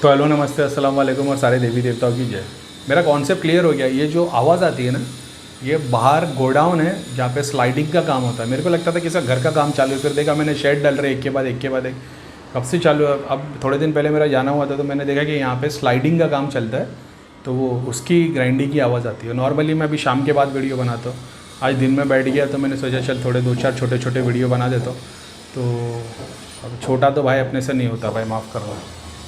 तो हेलो नमस्ते अस्सलाम वालेकुम और सारे देवी देवताओं की जय। मेरा कॉन्सेप्ट क्लियर हो गया। ये जो आवाज़ आती है ना, ये बाहर गोडाउन है जहाँ पे स्लाइडिंग का काम होता है। मेरे को लगता था कि सर घर का काम चालू है, फिर देखा मैंने शेड डल रहे एक के बाद एक के बाद एक। कब से चालू है? अब थोड़े दिन पहले मेरा जाना हुआ था तो मैंने देखा कि यहाँ पे स्लाइडिंग का काम चलता है, तो वो उसकी ग्राइंडिंग की आवाज़ आती है। नॉर्मली मैं अभी शाम के बाद वीडियो बनाता हूँ, आज दिन में बैठ गया तो मैंने सोचा चल थोड़े 2-4 छोटे छोटे वीडियो बना देता हूँ। तो अब छोटा तो भाई अपने से नहीं होता भाई, माफ़ करना।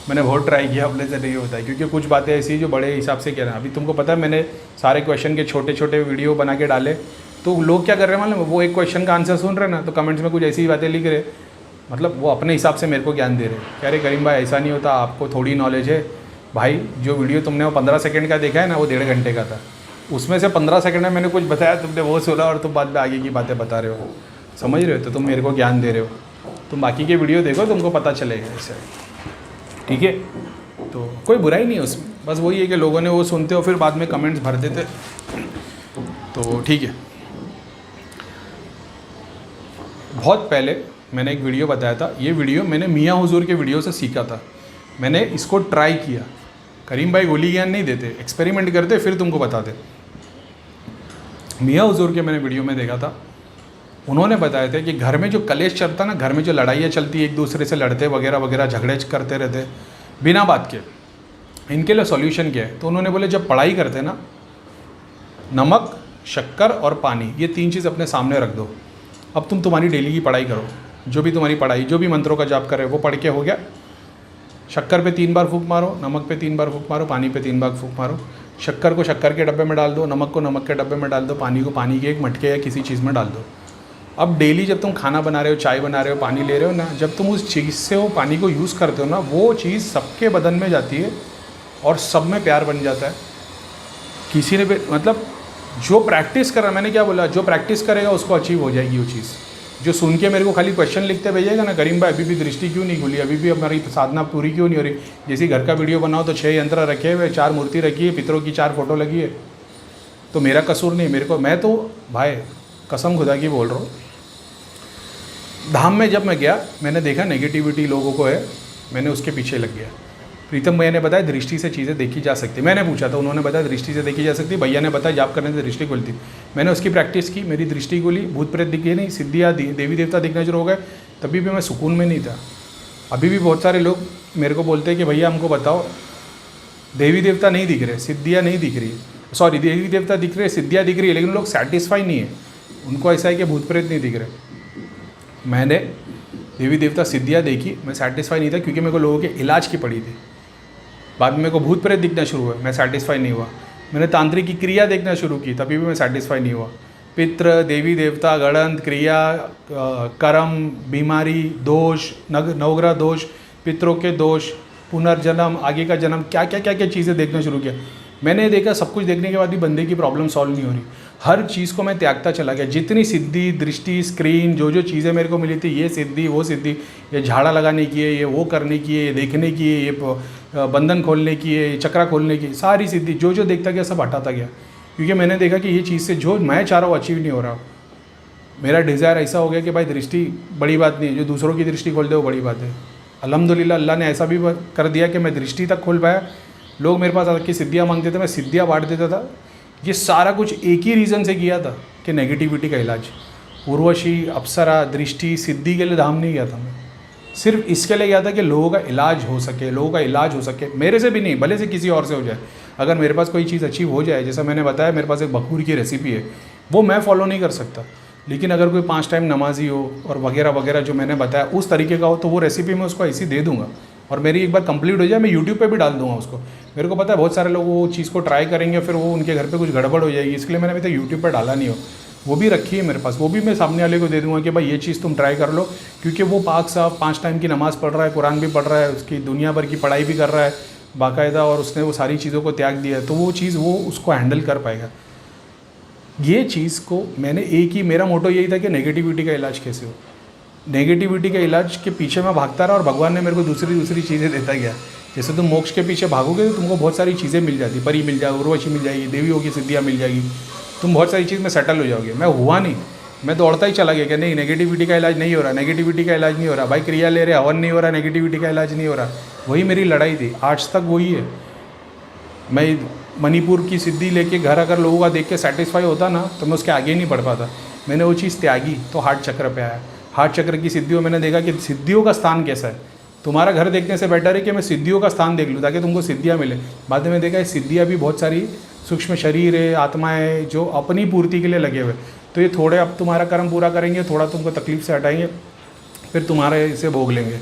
मैंने बहुत ट्राई किया, अपने से नहीं होता है, क्योंकि कुछ बातें ऐसी जो बड़े हिसाब से कह रहे हैं। अभी तुमको पता है मैंने सारे क्वेश्चन के छोटे छोटे वीडियो बना के डाले, तो लोग क्या कर रहे हैं मालूम है? वो एक क्वेश्चन का आंसर सुन रहे हैं ना, तो कमेंट्स में कुछ ऐसी बातें लिख रहे, मतलब वो अपने हिसाब से मेरे को ज्ञान दे रहे। कह रहे करीम भाई ऐसा नहीं होता, आपको थोड़ी नॉलेज है। भाई जो वीडियो तुमने वो 15 सेकंड का देखा है ना, वो 1.5 घंटे का था। उसमें से 15 सेकंड में मैंने कुछ बताया, तुमने वो सुना और तुम बाद में आगे की बातें बता रहे हो। समझ रहे हो? तो तुम मेरे को ज्ञान दे रहे हो। तुम बाकी के वीडियो देखो, तुमको पता चलेगा इससे, ठीक है? तो कोई बुराई नहीं है उसमें, बस वही है कि लोगों ने वो सुनते हो फिर बाद में कमेंट्स भर देते, तो ठीक है। बहुत पहले मैंने एक वीडियो बताया था, ये वीडियो मैंने मियाँ हुजूर के वीडियो से सीखा था। मैंने इसको ट्राई किया। करीम भाई गोली ज्ञान नहीं देते, एक्सपेरिमेंट करते फिर तुमको बताते। मियाँ हुजूर के मैंने वीडियो में देखा था, उन्होंने बताया था कि घर में जो कलेश चलता ना, घर में जो लड़ाइयाँ चलती, एक दूसरे से लड़ते वगैरह वगैरह, झगड़े करते रहते बिना बात के, इनके लिए सॉल्यूशन क्या है? तो उन्होंने बोले जब पढ़ाई करते ना, नमक, शक्कर और पानी, ये 3 चीज़ अपने सामने रख दो। अब तुम तुम्हारी डेली की पढ़ाई करो, जो भी तुम्हारी पढ़ाई, जो भी मंत्रों का जाप करे वो पढ़ के हो गया। शक्कर पे 3 बार फूंक मारो, नमक पे 3 बार फूंक मारो, पानी पे 3 बार फूंक मारो। शक्कर को शक्कर के डब्बे में डाल दो, नमक को नमक के डब्बे में डाल दो, पानी को पानी के एक मटके या किसी चीज़ में डाल दो। अब डेली जब तुम खाना बना रहे हो, चाय बना रहे हो, पानी ले रहे हो ना, जब तुम उस चीज़ से वो पानी को यूज़ करते हो ना, वो चीज़ सबके बदन में जाती है और सब में प्यार बन जाता है। किसी ने भी मतलब जो प्रैक्टिस कर रहा है, मैंने क्या बोला, जो प्रैक्टिस करेगा उसको अचीव हो जाएगी वो चीज़। जो सुन के मेरे को खाली क्वेश्चन लिखते भेजेगा ना, करीम भाई अभी भी दृष्टि क्यों नहीं खुली, अभी भी हमारी साधना पूरी क्यों नहीं हो रही। जैसे घर का वीडियो बनाओ तो 6 यंत्र रखे हुए, 4 मूर्ति रखी है, पितरों की 4 फोटो लगी है, तो मेरा कसूर नहीं। मेरे को, मैं तो भाई कसम खुदा की बोल रहा हूँ, धाम में जब मैं गया मैंने देखा नेगेटिविटी लोगों को है, मैंने उसके पीछे लग गया। प्रीतम भैया ने बताया दृष्टि से चीज़ें देखी जा सकती, मैंने पूछा था, उन्होंने बताया दृष्टि से देखी जा सकती। भैया ने बताया जाप करने से दृष्टि खुलती। मैंने उसकी प्रैक्टिस की, मेरी दृष्टि खुली, भूत प्रेत दिखे नहीं, सिद्धियाँ देवी देवता दिखना शुरू हो गए। तभी भी मैं सुकून में नहीं था। अभी भी बहुत सारे लोग मेरे को बोलते हैं कि भैया हमको बताओ, देवी देवता नहीं दिख रहे, सिद्धियाँ नहीं दिख रही, सॉरी देवी देवता दिख रहे, सिद्धियाँ दिख रही है, लेकिन लोग सेटिस्फाई नहीं है। उनको ऐसा है कि भूत प्रेत नहीं दिख रहे। मैंने देवी देवता सिद्धियाँ देखी, मैं सेटिस्फाई नहीं था, क्योंकि मेरे को लोगों के इलाज की पड़ी थी। बाद में मेरे को भूत प्रेत दिखना शुरू हुआ, मैं सेटिस्फाई नहीं हुआ। मैंने तांत्रिक की क्रिया देखना शुरू की, तभी भी मैं सेटिस्फाई नहीं हुआ। पित्र, देवी देवता, गणंत, क्रिया, कर्म, बीमारी, दोष, नवग्रह दोष, पितरों के दोष, पुनर्जन्म, आगे का जन्म, क्या क्या क्या क्या चीज़ें देखना शुरू किया। मैंने देखा सब कुछ देखने के बाद भी बंदे की प्रॉब्लम सॉल्व नहीं हो रही। हर चीज़ को मैं त्यागता चला गया। जितनी सिद्धि, दृष्टि, स्क्रीन, जो जो चीज़ें मेरे को मिली थी, ये सिद्धि वो सिद्धि, ये झाड़ा लगाने की है, ये वो करने की है, ये देखने की है, ये बंधन खोलने की है, चक्रा खोलने की, सारी सिद्धि जो जो देखता गया सब हटाता गया। क्योंकि मैंने देखा कि ये चीज़ से जो मैं चाह रहा हूँ अचीव नहीं हो रहा। मेरा डिज़ायर ऐसा हो गया कि भाई दृष्टि बड़ी बात नहीं है, जो दूसरों की दृष्टि खोल दे वो बड़ी बात है। अल्हम्दुलिल्लाह अल्लाह ने ऐसा भी कर दिया कि मैं दृष्टि तक खोल पाया। लोग मेरे पास आके सिद्धियाँ मांगते थे, मैं सिद्धियाँ बांट देता था। ये सारा कुछ एक ही रीज़न से किया था कि नेगेटिविटी का इलाज। उर्वशी, अप्सरा, दृष्टि, सिद्धि के लिए धाम नहीं गया था मैं, सिर्फ इसके लिए गया था कि लोगों का इलाज हो सके, लोगों का इलाज हो सके। मेरे से भी नहीं, भले से किसी और से हो जाए। अगर मेरे पास कोई चीज़ अचीव हो जाए, जैसा मैंने बताया मेरे पास एक बखूर की रेसिपी है, वो मैं फॉलो नहीं कर सकता, लेकिन अगर कोई 5 टाइम नमाजी हो और वगैरह वगैरह जो मैंने बताया उस तरीके का हो, तो वो रेसिपी मैं उसको ऐसी दे दूँगा। और मेरी एक बार कंप्लीट हो जाए, मैं यूट्यूब पे भी डाल दूँगा उसको। मेरे को पता है बहुत सारे लोग वो चीज़ को ट्राई करेंगे, फिर वो उनके घर पे कुछ गड़बड़ हो जाएगी, इसलिए मैंने अभी तक यूट्यूब पर डाला नहीं हो। वो भी रखी है मेरे पास, वो भी मैं सामने वाले को दे दूँगा कि भाई ये चीज़ तुम ट्राई कर लो। क्योंकि वो पाक साहब 5 टाइम की नमाज़ पढ़ रहा है, कुरान भी पढ़ रहा है, उसकी दुनिया भर की पढ़ाई भी कर रहा है बाकायदा, और उसने वो सारी चीज़ों को त्याग दिया है, तो वो चीज़ वो उसको हैंडल कर पाएगा। ये चीज़ को मैंने एक ही, मेरा मोटो यही था कि नेगेटिविटी का इलाज कैसे हो। नेगेटिविटी के इलाज के पीछे मैं भागता रहा और भगवान ने मेरे को दूसरी चीज़ें देता गया। जैसे तुम मोक्ष के पीछे भागोगे तो तुमको बहुत सारी चीज़ें मिल जाती, परी मिल जाएगी, उर्वशी मिल जाएगी, देवियों की सिद्धियाँ मिल जाएगी, तुम बहुत सारी चीज़ में सेटल हो जाओगे। मैं हुआ नहीं, मैं दौड़ता ही चला गया कि नहीं नेगेटिविटी का इलाज नहीं हो रहा, नेगेटिविटी का इलाज नहीं हो रहा। भाई क्रिया ले रहे, हवन नहीं हो रहा, नेगेटिविटी का इलाज नहीं हो रहा। वही मेरी लड़ाई थी, आज तक वही है। मैं मणिपुर की सिद्धि लेके घर अगर लोगों का देख के सेटिस्फाई होता ना तो मैं उसके आगे नहीं बढ़ पाता। मैंने वो चीज़ त्यागी तो हार्ट चक्र पे आया। हार्ट चक्र की सिद्धियों मैंने देखा कि सिद्धियों का स्थान कैसा है। तुम्हारा घर देखने से बेटर है कि मैं सिद्धियों का स्थान देख लूँ ताकि तुमको सिद्धियाँ मिले। बाद में देखा सिद्धियाँ भी बहुत सारी सूक्ष्म शरीर है, आत्मा है, जो अपनी पूर्ति के लिए लगे हुए। तो ये थोड़े अब तुम्हारा कर्म पूरा करेंगे, थोड़ा तुमको तकलीफ से हटाएंगे, फिर तुम्हारे इसे भोग लेंगे।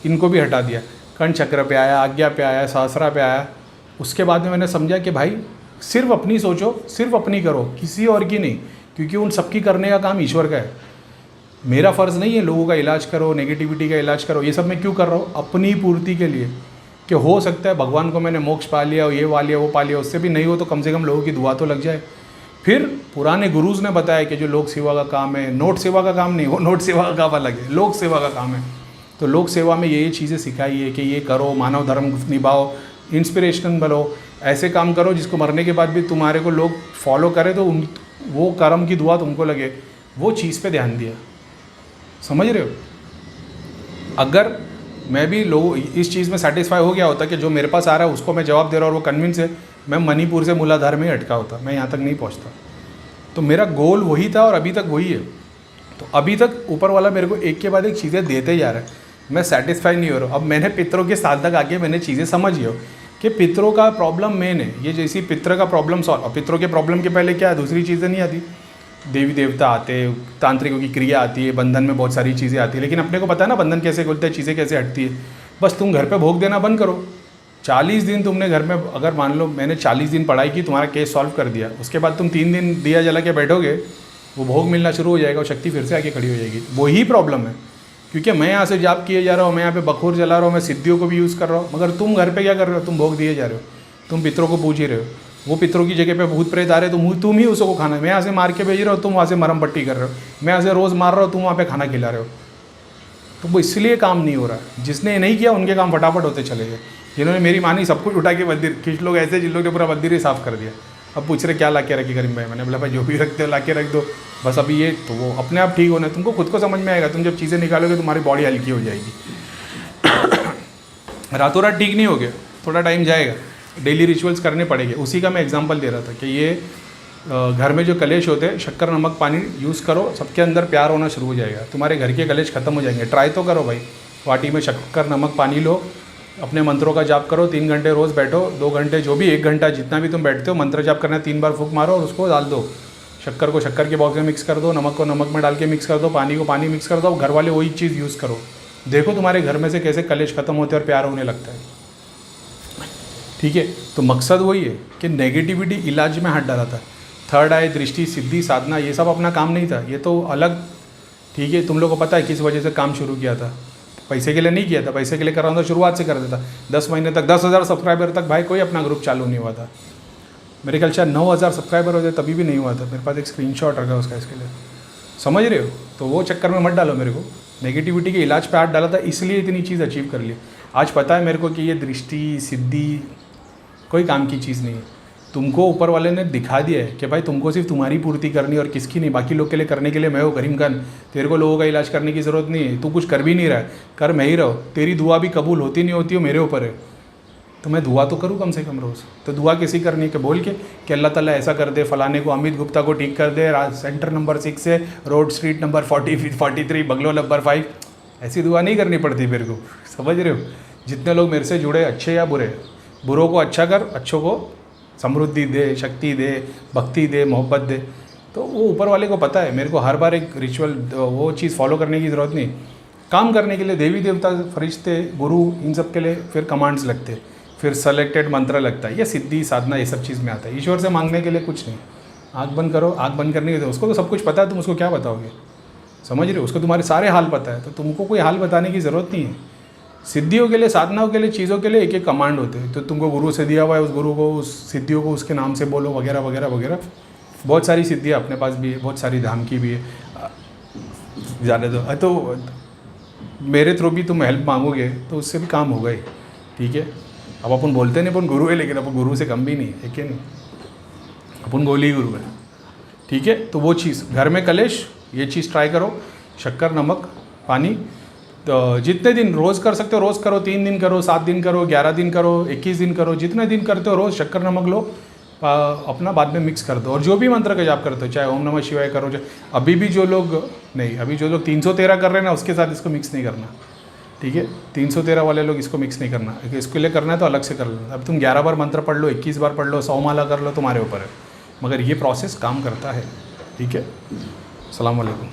इनको भी हटा दिया। कर्ण चक्र पे आया, आज्ञा पे आया, सहस्रा पे आया। उसके बाद में मैंने समझा कि भाई सिर्फ अपनी सोचो, सिर्फ अपनी करो, किसी और की नहीं, क्योंकि उन सबकी करने का काम ईश्वर का है। मेरा फ़र्ज़ नहीं है लोगों का इलाज करो, नेगेटिविटी का इलाज करो। ये सब मैं क्यों कर रहा हूँ? अपनी पूर्ति के लिए, कि हो सकता है भगवान को मैंने मोक्ष पा लिया, ये पा लिया, वो पा लिया, उससे भी नहीं हो तो कम से कम लोगों की दुआ तो लग जाए। फिर पुराने गुरुज़ ने बताया कि जो लोक सेवा का काम है, नोट सेवा का काम नहीं, वो नोट सेवा का काम अलग है, लोक सेवा का काम है। तो लोक सेवा में ये चीज़ें सिखाई है कि ये करो, मानव धर्म निभाओ, इंस्पिरेशनल बनो, ऐसे काम करो जिसको मरने के बाद भी तुम्हारे को लोग फॉलो करें तो वो कर्म की दुआ तुमको लगे। वो चीज़ पे ध्यान दिया, समझ रहे हो? अगर मैं भी लोग इस चीज़ में सेटिस्फाई हो गया होता कि जो मेरे पास आ रहा है उसको मैं जवाब दे रहा हूँ और वो कन्विंस है, मैं मणिपुर से मूलाधार में ही अटका होता, मैं यहाँ तक नहीं पहुँचता। तो मेरा गोल वही था और अभी तक वही है। तो अभी तक ऊपर वाला मेरे को एक के बाद एक चीज़ें देते जा रहा है, मैं सेटिस्फाई नहीं हो रहा। अब मैंने पितरों के साथ तक आके मैंने चीज़ें समझी हो कि पितरों का प्रॉब्लम मेन है। ये जैसी पितर का प्रॉब्लम सॉल्व, अब पितरों के प्रॉब्लम के पहले क्या है, दूसरी चीज़ें नहीं आती। देवी देवता आते, तांत्रिकों की क्रिया आती है, बंधन में बहुत सारी चीज़ें आती है, लेकिन अपने को पता है ना बंधन कैसे खुलते हैं, चीज़ें कैसे हटती है। बस तुम घर पे भोग देना बंद करो। 40 दिन तुमने घर में, अगर मान लो मैंने 40 दिन पढ़ाई की, तुम्हारा केस सॉल्व कर दिया, उसके बाद तुम 3 दिन दिया जला के बैठोगे, वो भोग मिलना शुरू हो जाएगा और शक्ति फिर से आके खड़ी हो जाएगी। वही प्रॉब्लम है, क्योंकि मैं यहाँ से जाप किए जा रहा हूँ, मैं यहाँ पे बखूर जला रहा हूँ, मैं सिद्धियों को भी यूज़ कर रहा हूँ, मगर तुम घर पे क्या कर रहे हो? तुम भोग दिए जा रहे हो, तुम पितरों को पूछ ही रहे हो। वो पितरों की जगह पे भूत प्रेत आ रहे हो, तुम ही उसको खाना, मैं यहाँ से मार के भेज रहा हूँ, तुम वहाँ से मरम पट्टी कर रहे हो, मैं यहाँ से रोज़ मार रहा हूँ, तुम वहाँ पे खाना खिला रहे हो। तो वो इसलिए काम नहीं हो रहा। जिसने नहीं किया उनके काम फटाफट होते चले गए। जिन्होंने मेरी मानी सब कुछ उठा के मंदिर, कुछ लोग ऐसे जिन लोगों ने पूरा मंदिर ही साफ़ कर दिया। अब पूछ रहे क्या ला के रखी करीम भाई, मैंने बोला भाई जो भी रखते हो ला के रख दो बस। अभी ये तो वो अपने आप ठीक होना, तुमको खुद को समझ में आएगा। तुम जब चीज़ें निकालोगे तुम्हारी बॉडी हल्की हो जाएगी। रातों रात ठीक नहीं हो गया, थोड़ा टाइम जाएगा, डेली रिचुअल्स करने पड़ेंगे। उसी का मैं एग्जांपल दे रहा था कि ये घर में जो कलेश होते हैं, शक्कर नमक पानी यूज़ करो, सबके अंदर प्यार होना शुरू हो जाएगा, तुम्हारे घर के कलेश खत्म हो जाएंगे। ट्राई तो करो भाई, वाटी में शक्कर नमक पानी लो, अपने मंत्रों का जाप करो, 3 घंटे रोज़ बैठो, 2 घंटे जो भी 1 घंटा जितना भी तुम बैठते हो, मंत्र जाप करना है, 3 बार फूंक मारो और उसको डाल दो। शक्कर को शक्कर के बॉक्स में मिक्स कर दो, नमक को नमक में डाल के मिक्स कर दो, पानी को पानी मिक्स कर दो। घर वाले वही चीज़ यूज़ करो, देखो तुम्हारे घर में से कैसे कलेश खत्म होते हैं और प्यार होने लगता है। ठीक है, तो मकसद वही है कि नेगेटिविटी इलाज में हाथ डाला था। थर्ड आई, दृष्टि, सिद्धि, साधना, ये सब अपना काम नहीं था, ये तो अलग। ठीक है, तुम लोगों को पता है किस वजह से काम शुरू किया था। पैसे के लिए नहीं किया था, पैसे के लिए कर रहा था, शुरुआत से कर देता। 10 महीने तक 10,000 सब्सक्राइबर तक भाई कोई अपना ग्रुप चालू नहीं हुआ था। मेरे ख्याल शायद 9,000 सब्सक्राइबर हो जाए तभी भी नहीं हुआ था। मेरे पास एक स्क्रीनशॉट रखा उसका, इसके लिए समझ रहे हो। तो वो चक्कर में मत डालो मेरे को। नेगेटिविटी के इलाज पे हाथ डाला था, इसलिए इतनी चीज़ अचीव कर ली। आज पता है मेरे को कि ये दृष्टि, सिद्धि कोई काम की चीज़ नहीं है। तुमको ऊपर वाले ने दिखा दिया है कि भाई तुमको सिर्फ तुम्हारी पूर्ति करनी और किसकी नहीं। बाकी लोग के लिए करने के लिए मैं हूँ करीम खान, तेरे को लोगों का इलाज करने की ज़रूरत नहीं है। तू कुछ कर भी नहीं रहा है, कर मैं ही रहो। तेरी दुआ भी कबूल होती नहीं होती हो मेरे ऊपर है, तो मैं दुआ तो करूँ कम से कम रोज़। तो दुआ किसी करनी के बोल के कि अल्लाह ताला ऐसा कर दे, फलाने को अमित गुप्ता को ठीक कर दे, सेंटर नंबर 6 से road street number 43 bungalow number 5। ऐसी दुआ नहीं करनी पड़ती मेरे को, समझ रहे हो। जितने लोग मेरे से जुड़े, अच्छे या बुरे, बुरों को अच्छा कर, अच्छों को समृद्धि दे, शक्ति दे, भक्ति दे, मोहब्बत दे। तो वो ऊपर वाले को पता है। मेरे को हर बार एक रिचुअल वो चीज़ फॉलो करने की ज़रूरत नहीं। काम करने के लिए देवी देवता, फरिश्ते, गुरु, इन सब के लिए फिर कमांड्स लगते, फिर सेलेक्टेड मंत्र लगता है। ये सिद्धि, साधना, ये सब चीज़ में आता है। ईश्वर से मांगने के लिए कुछ नहीं। आँख बंद करो, आँख बंद करने के लिए उसको तो सब कुछ पता है, तुम उसको क्या बताओगे, समझ रहे हो। उसको तुम्हारे सारे हाल पता है, तो तुमको कोई हाल बताने की ज़रूरत नहीं है। सिद्धियों के लिए, साधनाओं के लिए, चीज़ों के लिए एक एक कमांड होते हैं। तो तुमको गुरु से दिया हुआ है, उस गुरु को, उस सिद्धियों को उसके नाम से बोलो, वगैरह वगैरह वगैरह। बहुत सारी सिद्धियाँ अपने पास भी है, बहुत सारी धाम की भी है, जाने दो। तो मेरे थ्रू भी तुम हेल्प मांगोगे तो उससे भी काम होगा ही। ठीक है, अब अपन बोलते नहीं अपन गुरु है, लेकिन अपन गुरु से कम भी नहीं है कि नहीं, अपन गोली ही गुरु है। ठीक है, तो वो चीज़ घर में कलेश, ये चीज़ ट्राई करो। शक्कर, नमक, पानी, तो जितने दिन रोज़ कर सकते हो रोज़ करो, 3 दिन करो, 7 दिन करो, 11 दिन करो, 21 दिन करो, जितने दिन करते हो रोज़ शक्कर नमक लो, अपना बाद में मिक्स कर दो। और जो भी मंत्र का जाप करते हो, चाहे ओम नमः शिवाय करो, अभी भी जो लोग नहीं, अभी जो लोग 313 कर रहे हैं ना, उसके साथ इसको मिक्स नहीं करना, ठीक है। 313 वाले लोग इसको मिक्स नहीं करना, इसके लिए करना है तो अलग से कर लेना। अब तुम 11 बार मंत्र पढ़ लो, 21 बार पढ़ लो, 100 माला कर लो, तुम्हारे ऊपर है, मगर ये प्रोसेस काम करता है, ठीक है। अस्सलाम वालेकुम।